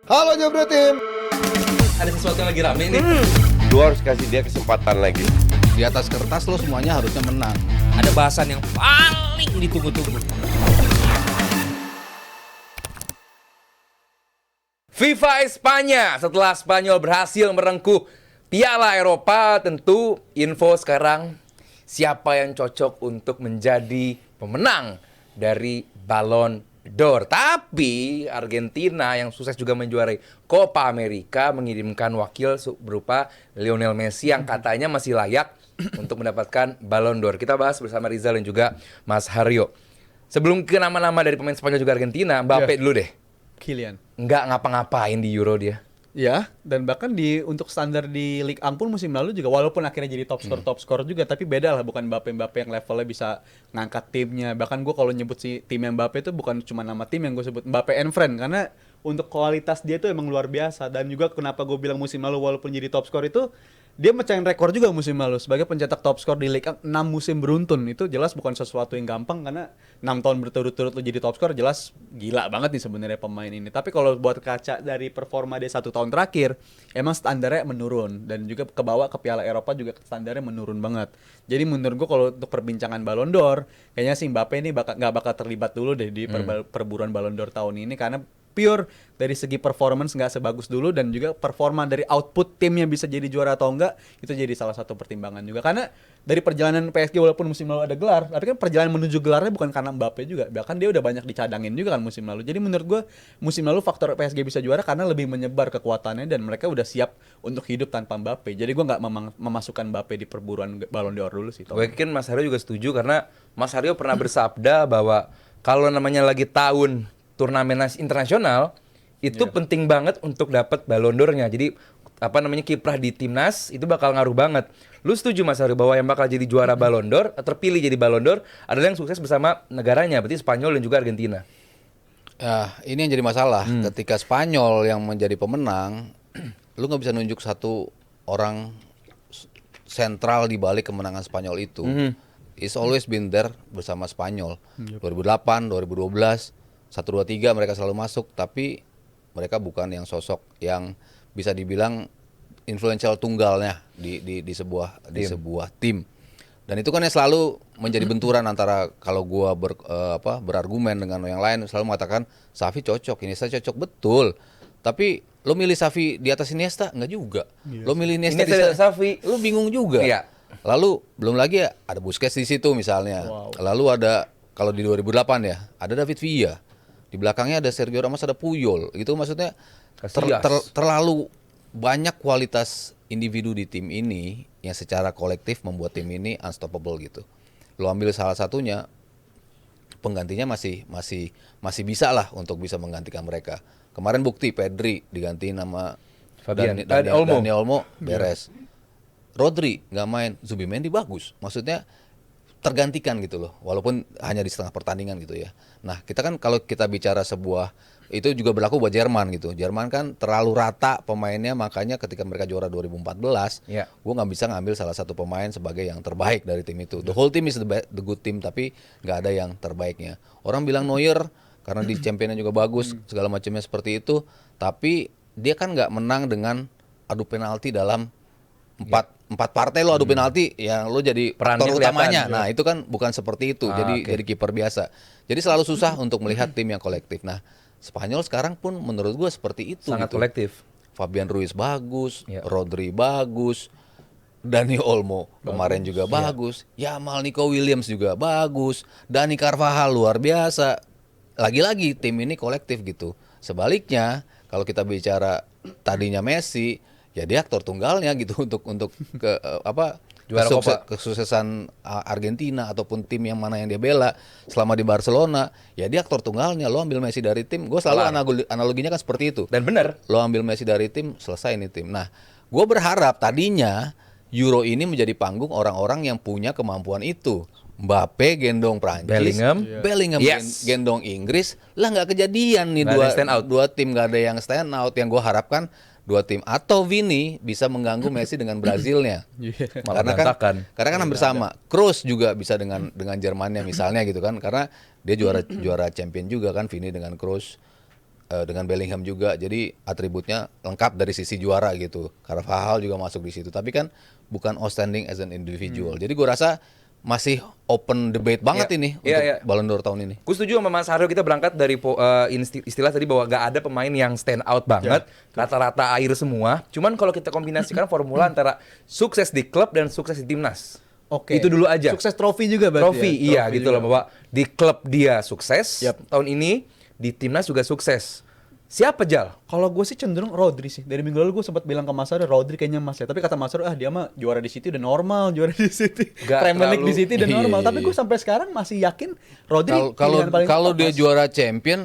Halo Jebret Tim. Ada sesuatu yang lagi rame nih. Lu harus kasih dia kesempatan lagi. Di atas kertas lo semuanya harusnya menang. Ada bahasan yang paling ditunggu-tunggu. FIFA Espanya, setelah Spanyol berhasil merengkuh Piala Eropa, tentu info sekarang siapa yang cocok untuk menjadi pemenang dari Ballon d'Or. Tapi Argentina yang sukses juga menjuarai Copa America mengirimkan wakil berupa Lionel Messi yang katanya masih layak untuk mendapatkan Ballon d'Or. Kita bahas bersama Rizal dan juga Mas Haryo. Sebelum ke nama-nama dari pemain Spanyol juga Argentina, Mbappe dulu deh. Kylian. Nggak ngapa-ngapain di Euro dia. Ya, dan bahkan untuk standar di Ligue 1 pun musim lalu juga walaupun akhirnya jadi top score juga, tapi beda lah, bukan Mbappe yang levelnya bisa ngangkat timnya. Bahkan gue kalau nyebut si tim Mbappe itu bukan cuma nama tim yang gue sebut Mbappe and friend, karena untuk kualitas dia itu emang luar biasa. Dan juga kenapa gue bilang musim lalu walaupun jadi top score itu dia mecahin rekor juga musim lalu sebagai pencetak top skor di Liga 6 musim beruntun. Itu jelas bukan sesuatu yang gampang, karena 6 tahun berturut-turut lo jadi top skor, jelas gila banget nih sebenarnya pemain ini. Tapi kalau buat kaca dari performa dia 1 tahun terakhir, emang standarnya menurun, dan juga ke bawah ke Piala Eropa juga standarnya menurun banget. Jadi menurut gue kalau untuk perbincangan Ballon d'Or, kayaknya si Mbappe ini nggak bakal terlibat dulu deh di perburuan Ballon d'Or tahun ini, karena pure dari segi performance nggak sebagus dulu, dan juga performa dari output timnya bisa jadi juara atau enggak, itu jadi salah satu pertimbangan juga. Karena dari perjalanan PSG walaupun musim lalu ada gelar, tapi kan perjalanan menuju gelarnya bukan karena Mbappe juga, bahkan dia udah banyak dicadangin juga kan musim lalu. Jadi menurut gue musim lalu faktor PSG bisa juara karena lebih menyebar kekuatannya dan mereka udah siap untuk hidup tanpa Mbappe. Jadi gue nggak memasukkan Mbappe di perburuan Ballon d'Or dulu sih. Gue yakin Mas Haryo juga setuju, karena Mas Haryo pernah bersabda bahwa kalau namanya lagi tahun turnamen internasional itu penting banget untuk dapat Ballon d'Or-nya. Jadi kiprah di timnas itu bakal ngaruh banget. Lu setuju Mas Haryo bahwa yang bakal jadi juara Ballon d'Or, terpilih jadi Ballon d'Or adalah yang sukses bersama negaranya, berarti Spanyol dan juga Argentina. Ya, ini yang jadi masalah. Ketika Spanyol yang menjadi pemenang, lu nggak bisa nunjuk satu orang sentral di balik kemenangan Spanyol itu. It's always been there bersama Spanyol. 2008, 2012, 1, 2, 3 mereka selalu masuk, tapi mereka bukan yang sosok yang bisa dibilang influential tunggalnya di sebuah tim. Dan itu kan yang selalu menjadi benturan antara kalau gua berargumen dengan yang lain selalu mengatakan Xavi cocok, Iniesta cocok, betul. Tapi lo milih Xavi di atas Iniesta enggak juga. Lo milih Iniesta di atas Xavi, lo bingung juga. Iya. Lalu belum lagi ada Busquets di situ misalnya. Lalu ada kalau di 2008 ya, ada David Villa. Di belakangnya ada Sergio Ramos, ada Puyol. Gitu maksudnya terlalu banyak kualitas individu di tim ini yang secara kolektif membuat tim ini unstoppable gitu. Lo ambil salah satunya, penggantinya masih bisa lah untuk bisa menggantikan mereka. Kemarin bukti Pedri diganti nama Dani Olmo beres. Rodri nggak main, Zubimendi bagus. Maksudnya tergantikan gitu loh, walaupun hanya di setengah pertandingan gitu ya. Nah, kita kan kalau kita bicara sebuah, itu juga berlaku buat Jerman gitu. Jerman kan terlalu rata pemainnya, makanya ketika mereka juara 2014, gue nggak bisa ngambil salah satu pemain sebagai yang terbaik dari tim itu. The whole team is the good team, tapi nggak ada yang terbaiknya. Orang bilang Neuer karena di championnya juga bagus, segala macamnya seperti itu, tapi dia kan nggak menang dengan adu penalti dalam empat partai lo adu penalti yang lo jadi aktor utamanya. Nah, itu kan bukan seperti itu. Jadi kiper biasa. Jadi selalu susah untuk melihat tim yang kolektif. Nah, Spanyol sekarang pun menurut gue seperti itu. Sangat gitu. kolektif. Fabian Ruiz bagus, Rodri bagus, Dani Olmo kemarin juga bagus, Yamal Nico Williams juga bagus, Dani Carvajal luar biasa. Lagi-lagi tim ini kolektif gitu. Sebaliknya, kalau kita bicara tadinya Messi, ya dia aktor tunggalnya gitu untuk kesuksesan Argentina ataupun tim yang mana yang dia bela selama di Barcelona, ya dia aktor tunggalnya. Lo ambil Messi dari tim, gue selalu analoginya kan seperti itu. Dan benar, lo ambil Messi dari tim, selesai ini tim. Nah, gue berharap tadinya Euro ini menjadi panggung orang-orang yang punya kemampuan itu. Mbappe gendong Prancis, Bellingham gendong Inggris, lah nggak kejadian nih dua tim, nggak ada yang stand out. Yang gue harapkan dua tim atau Vini bisa mengganggu Messi dengan Brazilnya. Karena kan hampir sama. Kroos juga bisa dengan Jermannya misalnya gitu kan, karena dia juara champion juga kan Vini dengan Kroos. dengan Bellingham juga. Jadi atributnya lengkap dari sisi juara gitu. Carvajal juga masuk di situ. Tapi kan bukan outstanding as an individual. Jadi gue rasa masih open debate banget Iya. ini Iya, untuk iya. Ballon d'Or tahun ini. Gue setuju sama Mas Haryo, kita berangkat dari istilah tadi bahwa gak ada pemain yang stand out banget, rata-rata air semua. Cuman kalau kita kombinasikan formula antara sukses di klub dan sukses di timnas. Oke. Itu dulu aja. Sukses trofi juga berarti. Trofi, ya? iya Trofi gitu juga. loh, bahwa di klub dia sukses Yap. tahun ini, di timnas juga sukses. Siapa Jal? Kalau gue sih cenderung Rodri sih. Dari minggu lalu gue sempat bilang ke Mas Aryo, Rodri kayaknya Mas ya. Tapi kata Mas Aryo, dia mah juara di City udah normal, juara di City. Gak Premier League terlalu- di City udah Iya, normal. iya, Tapi iya. gue sampai sekarang masih yakin Rodri Kalau pilihan paling kalau tepat, dia Mas. juara champion,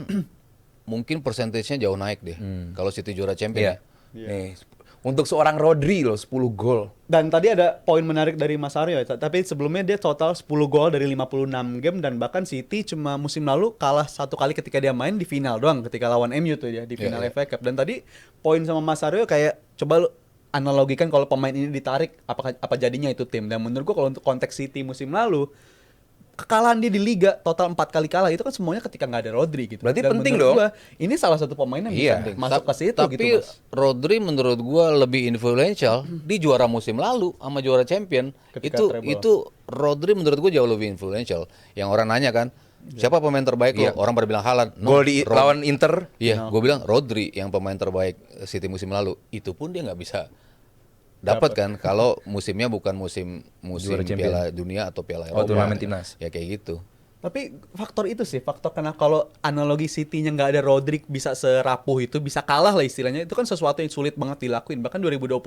mungkin persentasenya jauh naik deh. Kalau City juara champion. Iya. Nih, untuk seorang Rodri loh 10 gol. Dan tadi ada poin menarik dari Mas Aryo ya. Tapi sebelumnya dia total 10 gol dari 56 game. Dan bahkan City cuma musim lalu kalah satu kali ketika dia main di final doang. Ketika lawan MU tuh ya, di final Iya, iya. FA Cup. Dan tadi poin sama Mas Aryo kayak coba lu analogikan kalau pemain ini ditarik apa jadinya itu tim. Dan menurut gua kalau untuk konteks City musim lalu, kekalahan dia di Liga total 4 kali kalah itu kan semuanya ketika nggak ada Rodri gitu. Berarti Dan penting menurut dong. gua, ini salah satu pemain yang Iya. bisa masuk ke situ Tapi gitu Mas. Rodri menurut gua lebih influential di juara musim lalu sama juara champion. Ketika treble. Itu Rodri menurut gua jauh lebih influential. Yang orang nanya kan, siapa pemain terbaik Iya. lo? Orang pada bilang Haaland. No, Gol di lawan Inter. Iya, gua bilang Rodri yang pemain terbaik City musim lalu. Itu pun dia nggak bisa dapat kan kalau musimnya bukan musim Juara champion. Piala Dunia atau Piala Oh, Eropa. turnamen timnas. Ya kayak gitu. Tapi faktor itu sih, faktor karena kalau analogi City-nya nggak ada Rodri bisa serapuh itu, bisa kalah lah istilahnya, itu kan sesuatu yang sulit banget dilakuin. Bahkan 2024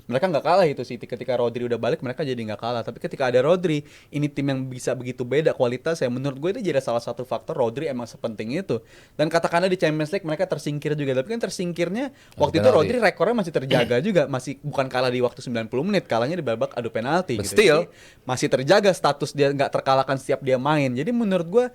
mereka nggak kalah itu City, ketika Rodri udah balik mereka jadi nggak kalah. Tapi ketika ada Rodri, ini tim yang bisa begitu beda kualitas ya, menurut gue itu jadi salah satu faktor Rodri emang sepenting itu. Dan katakanlah di Champions League mereka tersingkir juga, tapi kan tersingkirnya waktu itu penalti. Rodri rekornya masih terjaga juga, masih bukan kalah di waktu 90 menit, kalahnya di babak adu penalti But gitu. still, Jadi, masih terjaga status dia nggak terkalahkan setiap dia main. Jadi menurut gue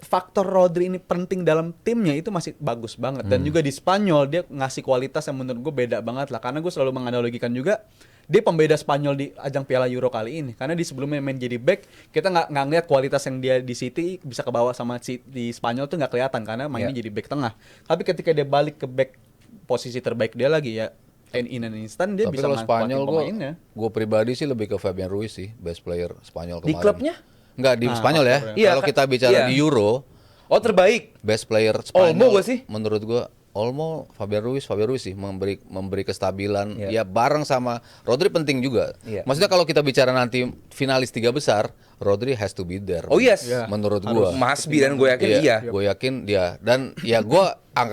faktor Rodri ini penting dalam timnya itu masih bagus banget. Dan juga di Spanyol dia ngasih kualitas yang menurut gue beda banget lah. Karena gue selalu menganalogikan juga dia pembeda Spanyol di ajang Piala Euro kali ini. Karena di sebelumnya main jadi back, kita nggak ngeliat kualitas yang dia di City bisa kebawa sama di Spanyol tuh nggak kelihatan karena mainnya Iya. jadi back tengah. Tapi ketika dia balik ke back posisi terbaik dia lagi ya, in an instant dia Tapi bisa kalau manfaatin Spanyol pemainnya. gue pribadi sih lebih ke Fabian Ruiz sih, best player Spanyol Di kemarin. klubnya? Enggak, di Nah, Spanyol ya. faktornya. Iya, Kalau kan- kita bicara iya. di Euro, Oh, terbaik. best player Spanyol Olmo gak sih? menurut gue Olmo, Fabian Ruiz sih memberi kestabilan. Iya. Ya bareng sama Rodri penting juga. Iya. Maksudnya kalau kita bicara nanti finalis 3 besar, Rodri has to be there. Oh, yes. Iya. Menurut Harus gue. must be, dan gue yakin iya. Gue yakin dia. Dan ya gue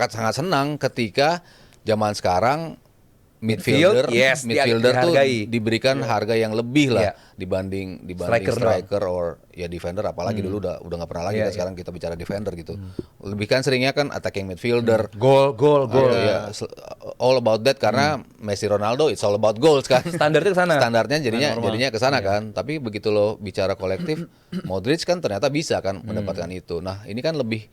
sangat senang ketika zaman sekarang midfielder, Yes, midfielder tuh dihargai. diberikan harga yang lebih lah Iya. dibanding Striker striker or ya defender, apalagi dulu udah nggak pernah lagi Iya, kan, sekarang kita bicara defender gitu. Lebih kan seringnya kan attacking midfielder. Gol. Ya, all about that karena Messi Ronaldo it's all about goals kan. Standarnya ke sana. Standarnya jadinya ke sana Iya. kan. Tapi begitu lo bicara kolektif, Modric kan ternyata bisa kan mendapatkan itu. Nah, ini kan lebih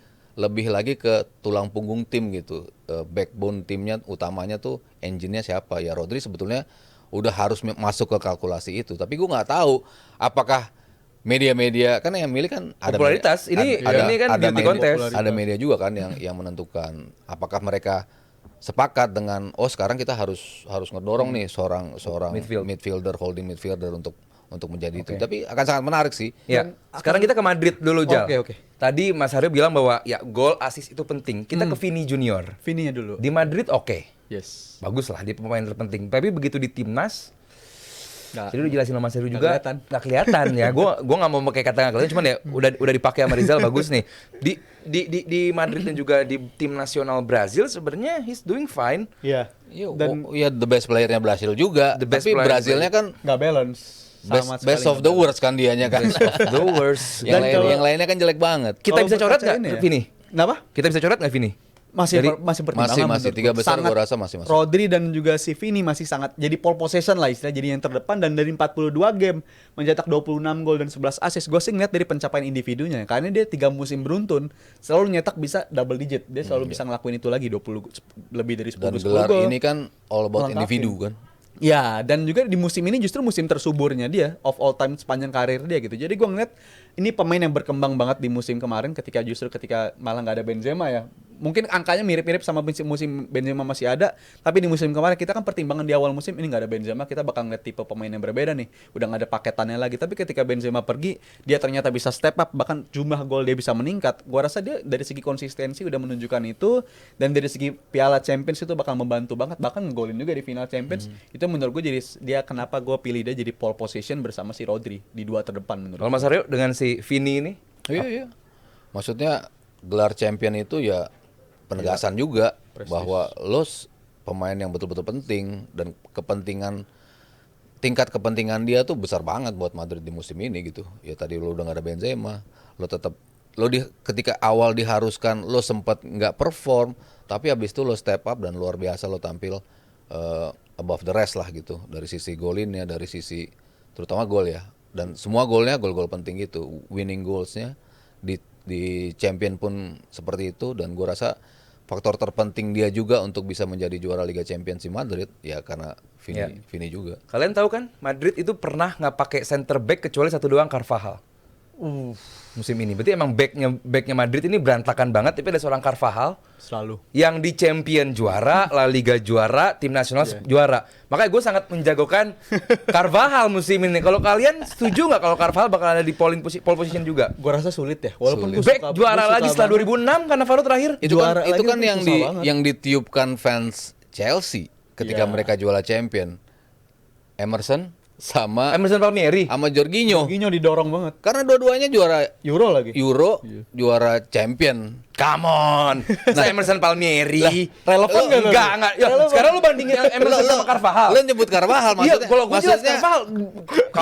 lagi ke tulang punggung tim gitu. Backbone timnya utamanya tuh engine-nya siapa? Ya Rodri sebetulnya udah harus masuk ke kalkulasi itu. Tapi gue nggak tahu apakah media-media kan yang milih kan ada Popularitas. Ini kan beauty media, contest. ada media juga kan yang menentukan apakah mereka sepakat dengan sekarang kita harus ngedorong nih seorang midfielder holding midfielder untuk menjadi itu. Tapi akan sangat menarik sih. Ya, sekarang kita ke Madrid dulu, Jal. Oke. Tadi Mas Haryo bilang bahwa ya gol, assist itu penting. Kita ke Vini Junior. Vini-nya dulu. Di Madrid oke. Yes. Bagus lah, dia pemain terpenting. Tapi begitu di timnas, Nggak- jadi udah jelasin sama Mas Haryo nggak juga. kelihatan. Nggak kelihatan ya. Gua nggak mau pakai kata nggak kelihatan, cuman ya udah dipakai sama Rizal bagus nih. Di Madrid dan juga di tim nasional Brazil sebenarnya he's doing fine. Iya. Dan Ya the best playernya Brasil juga. The best Tapi player Brasilnya kan nggak balance. Sama best sekali of nggak the balance. worst kan dianya kan. The worst. yang lainnya kan jelek banget. Kita Kalau bisa coret berkaca nggak, ini ya. Vini? Kenapa? Kita bisa coret nggak, Vini? Masih Jadi, masih pertimbangan masih menurut tiga gua. besar Sangat- gua rasa masih masuk. Rodri dan juga si Vini masih sangat jadi pole possession lah istilah, jadi yang terdepan, dan dari 42 game mencetak 26 gol dan 11 assist. Gue sih ngeliat dari pencapaian individunya karena dia 3 musim beruntun selalu nyetak bisa double digit. Dia selalu bisa ngelakuin itu lagi 20 lebih dari 10 Dan 10 gelar gol. ini kan all about Melengkapi. individu kan. Ya, dan juga di musim ini justru musim tersuburnya dia of all time sepanjang karir dia gitu. Jadi gue ngeliat ini pemain yang berkembang banget di musim kemarin ketika malah nggak ada Benzema ya. mungkin angkanya mirip-mirip sama musim Benzema masih ada, tapi di musim kemarin kita kan pertimbangan di awal musim ini nggak ada Benzema, kita bakal ngeliat tipe pemain yang berbeda nih, udah nggak ada paketannya lagi. Tapi ketika Benzema pergi, dia ternyata bisa step up, bahkan jumlah gol dia bisa meningkat. Gua rasa dia dari segi konsistensi udah menunjukkan itu, dan dari segi Piala Champions itu bakal membantu banget, bahkan ngegolin juga di final Champions. Itu menurut gue jadi dia kenapa gue pilih dia jadi pole position bersama si Rodri di dua terdepan menurut Kalau Mas Aryo dengan si Vini ini, Iya. Maksudnya gelar champion itu ya penegasan juga bahwa pemain yang betul-betul penting dan tingkat kepentingan dia tuh besar banget buat Madrid di musim ini gitu. Ya tadi lo udah gak ada Benzema, ketika awal diharuskan lo sempat nggak perform, tapi habis itu lo step up dan luar biasa, lo tampil above the rest lah gitu, dari sisi golinnya, dari sisi terutama gol ya, dan semua golnya gol-gol penting gitu, winning goalsnya di champion pun seperti itu. Dan gue rasa faktor terpenting dia juga untuk bisa menjadi juara Liga Champions di Madrid ya karena Vini juga. kalian tahu kan Madrid itu pernah nggak pakai center back kecuali satu doang, Carvajal. Musim ini, berarti emang backnya Madrid ini berantakan banget. Tapi ada seorang Carvajal selalu yang di Champion juara, La Liga juara, tim nasional juara. Makanya gue sangat menjagokan Carvajal musim ini. Kalau kalian setuju nggak kalau Carvajal bakal ada di pole position juga? gue rasa sulit ya, walaupun Sulit. Back juara lagi setelah 2006 karena Navarro terakhir. Juara itu lagi kan tuh yang susah banget. yang ditiupkan fans Chelsea ketika Iya. mereka juara champion. Emerson sama Palmieri. Jorginho. Jorginho didorong banget. Karena dua-duanya juara Euro lagi. Euro, juara champion. Come on. Nah, Emerson Palmieri. relevan nggak, Enggak. Ya, Relevan. sekarang lu bandingin Emerson sama Carvajal. Lo nyebut Carvajal Iya, maksudnya. kalau gue jelas Carvajal.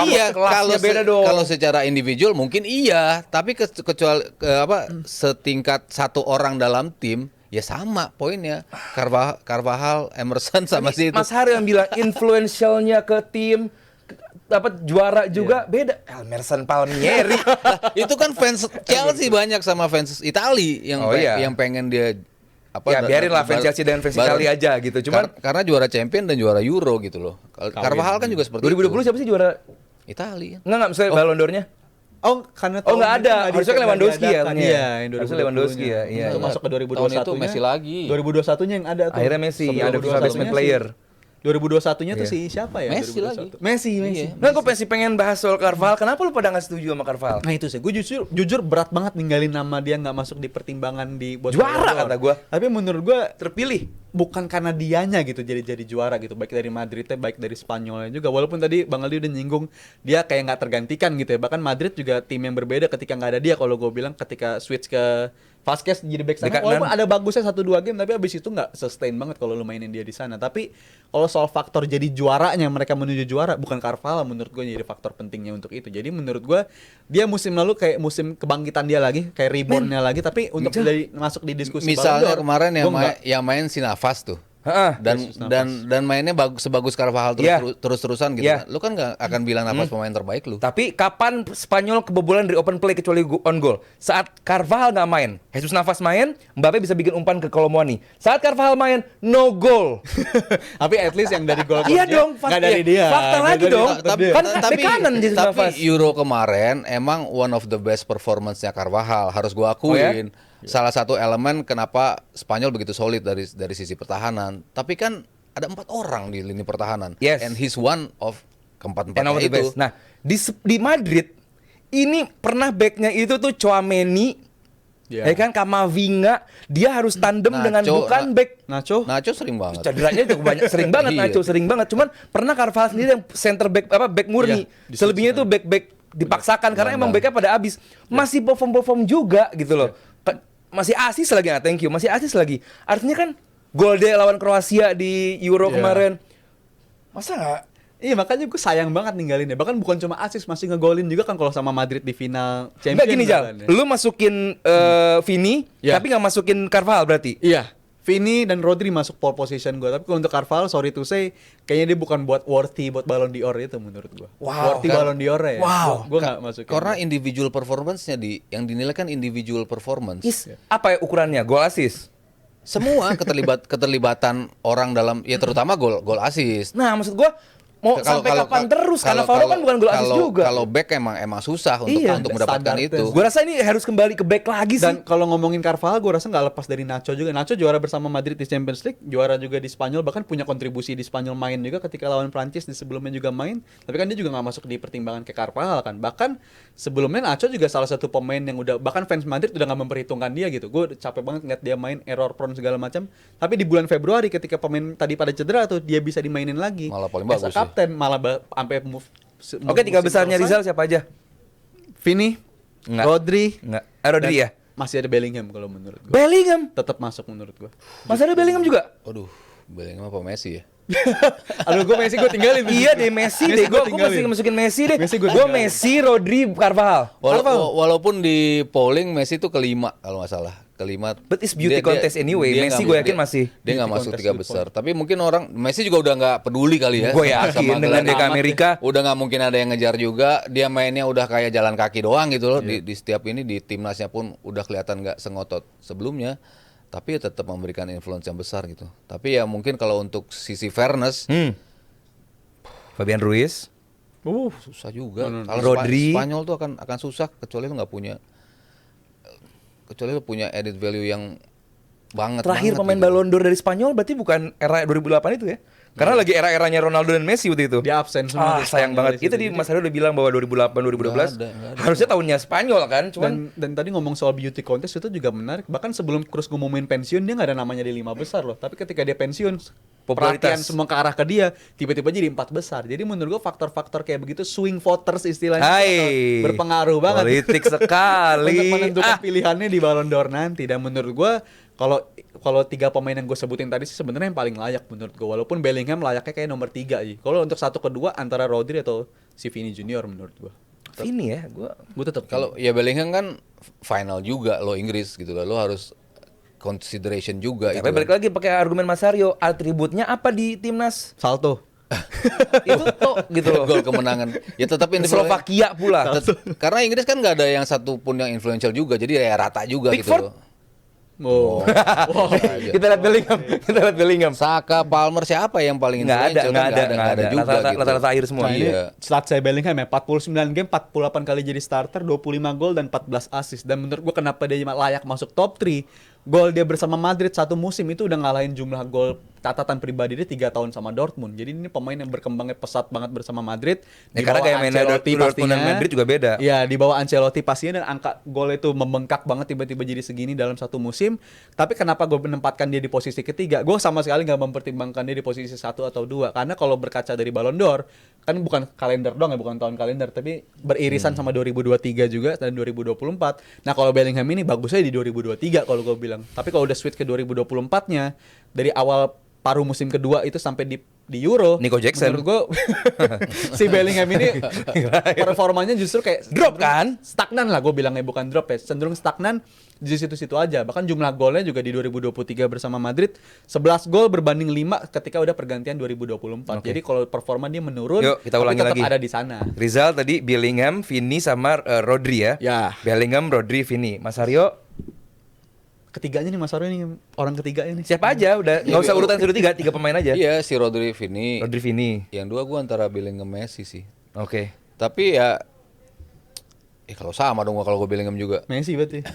Iya, kelasnya beda dong. Kalau secara individual mungkin iya, tapi kecuali setingkat satu orang dalam tim ya sama poinnya. Carvajal, Emerson sama si itu. Mas Hari yang bilang influentialnya ke tim dapat juara juga beda. Emerson Palmieri. Itu kan fans Chelsea banyak sama fans Itali yang Oh, iya. yang pengen dia Ya biarin lah fans Chelsea dengan fans Italia aja gitu. Cuman karena juara champion dan juara Euro gitu loh. Carvajal kan juga seperti 2020 itu. siapa sih juara? Itali kan. Enggak misalnya Ballon d'Or-nya? Oh, karena Oh nggak ada, harusnya kan Lewandowski ya. Iya, yang Harusnya Lewandowski ya. Iya. Itu masuk ke 2021. Tahun itu Messi lagi. 2021-nya yang ada tuh. Akhirnya Messi yang ada FIFA Best 2021-nya Player. 2021-nya tuh si siapa ya? Messi 2021? Messi. Iya. Nah, gue pengen bahas soal Carvajal. Kenapa lu pada nggak setuju sama Carvajal? Nah itu sih, gue jujur berat banget ninggalin nama dia nggak masuk di pertimbangan di buat Juara Ballon d'Or. kata gua. Tapi menurut gue Terpilih. bukan karena dianya gitu jadi juara gitu, baik dari Madridnya baik dari Spanyolnya juga. Walaupun tadi Bang Aldi udah nyinggung dia kayak nggak tergantikan gitu ya. Bahkan Madrid juga tim yang berbeda ketika nggak ada dia. Kalau gue bilang ketika switch ke Vasquez jadi back sana, Dekat walaupun kanan. ada bagusnya 1-2 game, tapi abis itu nggak sustain banget kalau lu mainin dia di sana. Tapi kalau soal faktor jadi juaranya, mereka menuju juara, bukan Carvalho menurut gue jadi faktor pentingnya untuk itu. Jadi menurut gue dia musim lalu kayak musim kebangkitan dia lagi, kayak reborn-nya lagi. Tapi untuk dari masuk di diskusi Misalnya Ballon d'Or, kemarin gua nggak. yang main si Navas tuh. Heeh. Dan mainnya sebagus Carvajal Iya. terus-terusan gitu. Iya. Kan. Lu kan nggak akan bilang Navas pemain terbaik lu. Tapi kapan Spanyol kebobolan dari open play kecuali on goal? Saat Carvajal nggak main, Jesus Navas main, Mbappe bisa bikin umpan ke Colomwani. Saat Carvajal main, no goal. Tapi at least yang dari gol Iya dong, nggak dari dia. fakta Nggak lagi dari dong. fakta dia. Kan bek kanan Jesus tapi Navas. Euro kemarin emang one of the best performance-nya Carvajal, harus gua akuin. Salah satu elemen kenapa Spanyol begitu solid dari sisi pertahanan. Tapi kan ada 4 orang di lini pertahanan. Yes. And he's one of And keempat-empatnya over the itu. best. Nah, di Madrid ini pernah backnya itu tuh Tchouaméni, Iya. ya kan, Kamavinga, dia harus tandem Nacho, dengan bukan back. Nacho sering banget. Cederanya itu banyak, sering banget Iya. Nacho, sering banget. Cuman pernah Carvajal sendiri yang center back back murni. Iya, Selebihnya itu back dipaksakan karena emang backnya pada habis. Masih perform juga gitu loh. Masih asis lagi, thank you. Masih asis lagi. Artinya kan gol dia lawan Kroasia di Euro Iya. kemarin. Masa nggak? Iya makanya gue sayang banget ninggalin dia. Bahkan bukan cuma assist, masih ngegolin juga kan kalau sama Madrid di final Champions. Enggak gini Jal, bahkan ya. lu masukin Vini, Iya. tapi nggak masukin Carvajal berarti. Iya, Vini dan Rodri masuk pole position gue. Tapi kalau untuk Carvalho, sorry to say, kayaknya dia bukan buat worthy buat Ballon d'Or itu menurut gue. Wow, Worthy kan? Ballon d'Or ya. Wow. Gue nggak masukin. Karena individual performance-nya yang dinilai kan individual performance. Apa ya ukurannya? Gol assist. Semua keterlibatan orang dalam ya terutama gol assist. Nah, maksud gua mau sampai kapan terus? Karena Cannavaro kan bukan gol asis juga. Kalau back emang susah untuk mendapatkan standar itu. Gue rasa ini harus kembali ke back lagi sih. Dan kalau ngomongin Carvajal, gue rasa nggak lepas dari Nacho juga. Nacho juara bersama Madrid di Champions League, juara juga di Spanyol, bahkan punya kontribusi di Spanyol main juga ketika lawan Prancis di sebelumnya juga main. Tapi kan dia juga nggak masuk di pertimbangan ke Carvajal kan. Bahkan sebelumnya Nacho juga salah satu pemain yang udah, bahkan fans Madrid udah nggak memperhitungkan dia gitu. Gue capek banget ngeliat dia main error prone segala macam. Tapi di bulan Februari ketika pemain tadi pada cedera tuh, dia bisa dimainin lagi. Malah paling As a bagus kapten, malah sampai move. Oke, tiga besarnya Rizal siapa aja? Vini, Nggak. Rodri, Enggak. Rodri dan ya? masih ada Bellingham kalau menurut gue. Bellingham. Tetap masuk menurut gue. Masih ada Bellingham juga? Waduh, Bellingham apa Messi ya? Aduh, gue Messi gue tinggalin. Iya deh, Messi deh. Gue tinggalin. masih masukin Messi deh. Messi gua Gue tinggalin. Messi, Rodri, Carvajal. Walaupun di polling Messi itu kelima kalau nggak salah. Kelima. But it's beauty contest anyway. Messi nggak- gue yakin masih. Dia nggak beauty masuk contest tiga good besar. Tapi mungkin orang Messi juga udah nggak peduli kali ya. Gue yakin sama dengan gelar DK amat. Amerika. Udah nggak mungkin ada yang ngejar juga. Dia mainnya udah kayak jalan kaki doang gitu loh. Di setiap ini di timnasnya pun udah kelihatan nggak sengotot sebelumnya. Tapi ya tetap memberikan influence yang besar gitu. Tapi ya mungkin kalau untuk sisi fairness Fabian Ruiz. susah juga. No. Kalau Rodri. Spanyol tuh akan susah kecuali lu nggak punya added value yang Terakhir banget pemain gitu. Ballon d'Or dari Spanyol berarti bukan era 2008 itu ya? Karena lagi era-eranya Ronaldo dan Messi waktu itu. Dia absen semua. Ah, sayang banget. Itu tadi Mas Hario udah bilang bahwa 2008 2012 Nggak ada. harusnya tahunnya Spanyol kan, cuman Dan tadi ngomong soal beauty contest itu juga menarik. Bahkan sebelum Kroos ngumumin pensiun, dia nggak ada namanya di 5 besar loh. Tapi ketika dia pensiun, Popularitas. perhatian semua ke arah ke dia, tiba-tiba jadi 4 besar. Jadi menurut gua faktor-faktor kayak begitu, swing voters istilahnya, Hai. berpengaruh banget. Politik sekali. Untuk menentukan Ah. pilihannya di Ballon d'Or nanti. Dan menurut gua kalau 3 pemain yang gue sebutin tadi sih sebenarnya yang paling layak menurut gue. Walaupun Bellingham layaknya kayak nomor 3 sih. Kalau untuk 1 kedua antara Rodri atau si Vini Junior menurut gue. Ini ya, gue Tetap Kalau ya Bellingham kan final juga lo Inggris gitu loh. Lo harus consideration juga tapi itu. balik lagi pakai argumen Mas Hario, atributnya apa di timnas? salto. Itu tuh gitu loh. Gol kemenangan. Ya tetap individual. Slovakia pula. Karena Inggris kan nggak ada yang satupun yang influential juga. Jadi ya rata juga Pickford? gitu loh. Oh. Kita lihat Bellingham, kita lihat Bellingham. Saka, Palmer siapa yang paling Nggak ada, influential? nggak Kan ada juga Rata-rata gitu. rata-rata akhir semua. Nah, ini Iya. stat saya Bellingham ya 49 game, 48 kali jadi starter, 25 gol dan 14 assist. Dan menurut gua kenapa dia layak masuk top 3? Gol dia bersama Madrid 1 musim itu udah ngalahin jumlah gol catatan pribadi dia 3 tahun sama Dortmund. Jadi ini pemain yang berkembangnya pesat banget bersama Madrid. Ya, karena kayak mainnya Dortmund dan Madrid juga beda. Iya, di bawah Ancelotti pastinya, dan angka gol itu membengkak banget tiba-tiba jadi segini dalam 1 musim. Tapi kenapa gue menempatkan dia di posisi ketiga? Gue sama sekali nggak mempertimbangkan dia di posisi 1 atau 2. Karena kalau berkaca dari Ballon d'Or, kan bukan kalender dong ya, bukan tahun kalender, tapi beririsan sama 2023 juga dan 2024. Nah, kalau Bellingham ini bagusnya di 2023 kalau gue bilang. Tapi kalau udah switch ke 2024-nya, dari awal paruh musim kedua itu sampai di Euro, Nico Jackson. menurut gue si Bellingham ini performanya justru kayak Drop kan? stagnan lah, gue bilangnya, bukan drop ya, cenderung stagnan di situ-situ aja. Bahkan jumlah golnya juga di 2023 bersama Madrid 11 gol berbanding 5 ketika udah pergantian 2024. Oke. Jadi kalau performa dia menurun, Yuk, kita tapi ulangi tetap lagi. ada di sana. Rizal tadi Bellingham, Vini sama Rodri ya. Ya. Bellingham, Rodri, Vini. Mas Hario Ketiganya nih Mas Aryo nih, orang ketiganya nih. siapa aja udah nggak usah urutan 1 2 3, 3 pemain aja. Iya, si Rodri, Vini. Rodri, Vini. Yang 2 gua antara Bellingham, Messi sih. Oke. Tapi ya kalau sama dong gua kalau gua Bellingham juga. Messi berarti.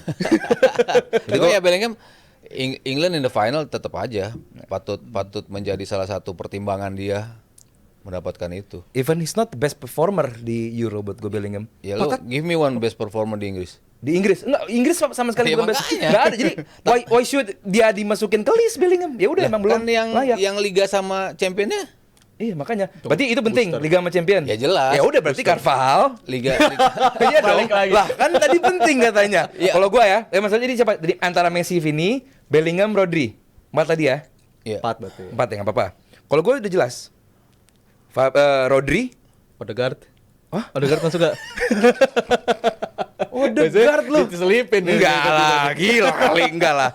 Tapi ya Bellingham England in the final tetap aja patut menjadi salah satu pertimbangan dia mendapatkan itu. Even he's not the best performer di Euro buat gue Bellingham. Ya lu give me one best performer di Inggris. Di Inggris enggak, Inggris sama sekali Ya, bukan best. makanya. Enggak ada. Jadi why should dia dimasukin ke list Bellingham? Ya udah emang belum Kan yang layak. yang liga sama championnya Iya makanya. Berarti itu penting booster. Liga sama Champion. Ya jelas. Ya udah berarti Carvajal. liga Iya dong. Balik lagi. Lah kan tadi penting katanya. Iya. Kalau gua ya, maksudnya jadi siapa? Jadi antara Messi, Vini, Bellingham, Rodri. 4 tadi ya. Iya. 4 berarti. 4 ya enggak apa-apa. Kalau gua udah jelas. Rodri. Odegaard. Hah? Odegaard masuk gak? Odegaard lu. Diselipin. Enggak lah, gila kali enggak lah.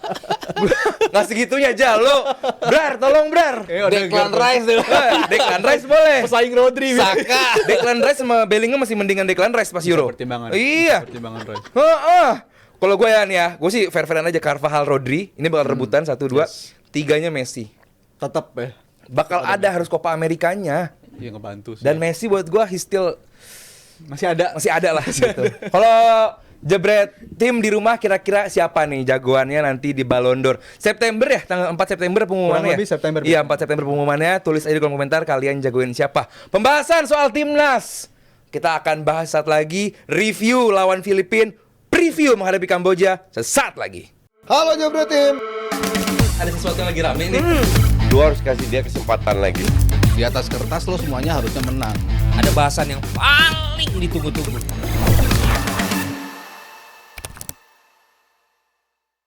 Nggak segitunya aja lo. Brar, tolong Brar. Declan Rice tuh. Declan Rice boleh. Pesaing Rodri. Saka. Declan Rice sama Bellingham masih mendingan Declan Rice pas Euro. Pertimbangan. Iya. Pertimbangan Roy. Heeh. Kalau gue ya nih ya, gue sih fair-fairan aja Carvajal, Rodri. Ini bakal rebutan 1 2. Yes. 3-nya Messi. Tetap ya. Bakal ada harus Copa Amerikanya. Iya ngebantu sih. Dan Messi buat gua he still masih ada lah gitu. Kalau jebret tim di rumah kira-kira siapa nih jagoannya nanti di Ballon d'Or? September ya, tanggal 4 September pengumumannya. Kurang lebih September. Iya, 4 September pengumumannya. Tulis aja di kolom komentar kalian jagoin siapa. Pembahasan soal timnas. Kita akan bahas saat lagi, review lawan Filipina, preview menghadapi Kamboja sesaat lagi. Halo Jebret Tim. Ada sesuatu yang lagi rame nih. Lu harus kasih dia kesempatan lagi. Di atas kertas lo semuanya harusnya menang. Ada bahasan yang paling ditunggu-tunggu.